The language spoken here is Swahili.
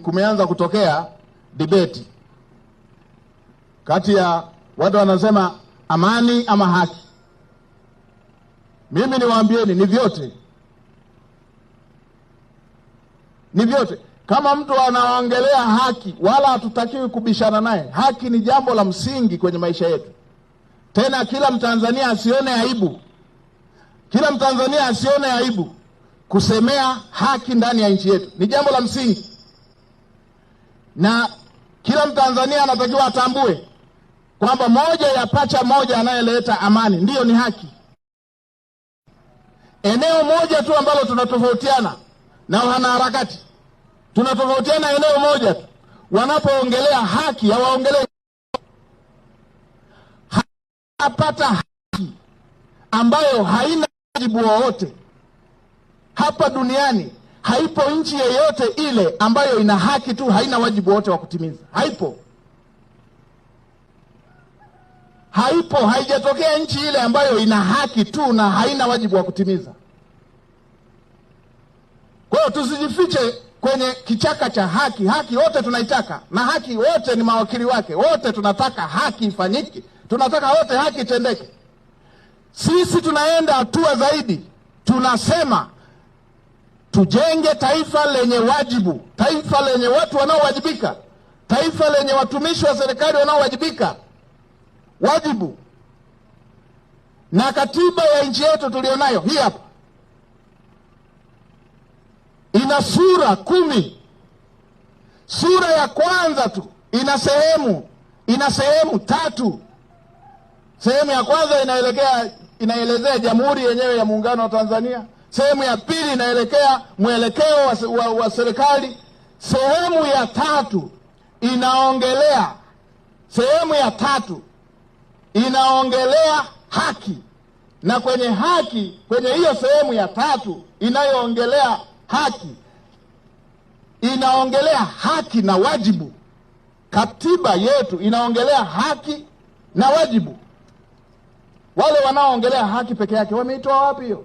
Kumeanza kutokea debate kati ya watu wanasema amani ama haki. Mimi niwaambieni ni vyote. Ni vyote. Kama mtu anaongelea haki, wala hatutakiwi kubishana naye. Haki ni jambo la msingi kwenye maisha yetu. Tena kila Mtanzania asione aibu. Kila Mtanzania asione aibu kusemea haki ndani ya nchi yetu. Ni jambo la msingi. Na kila Mtanzania anatakiwa atambue kwamba moja ya pacha moja anayeleta amani ndiyo ni haki. Eneo moja tu ambalo tunatofautiana na wanaharakati, tunatofautiana eneo moja tu. Wanapoongelea haki hawaongelee apata haki ambayo haina wajibu wowote. Hapa duniani haipo nchi yoyote ile ambayo ina haki tu haina wajibu wote wa kutimiza. Haipo. Haipo, haijatokea nchi ile ambayo ina haki tu na haina wajibu wa kutimiza. Kwa hiyo tusijifiche kwenye kichaka cha haki. Haki wote tunaitaka, na haki wote ni mawakili wake. Wote tunataka haki ifanyike. Tunataka wote haki itendeke. Sisi tunaenda hatua zaidi. Tunasema tujenge taifa lenye wajibu, taifa lenye watu wanaowajibika, taifa lenye watumishi wa serikali wanaowajibika. Wajibu. Na katiba ya nchi yetu tulionayo hii hapa ina sura 10. Sura ya kwanza tu ina sehemu 3. Sehemu ya kwanza inaelezea Jamhuri yenyewe ya Muungano wa Tanzania. Sehemu ya pili inaelekea mwelekeo wa serikali. Sehemu ya 3 inaongelea haki. Na kwenye haki, kwenye hiyo sehemu ya 3 inayoongelea haki, inaongelea haki na wajibu. Katiba yetu inaongelea haki na wajibu. Wale wanaoongelea haki peke yake wameitoa wapi hiyo?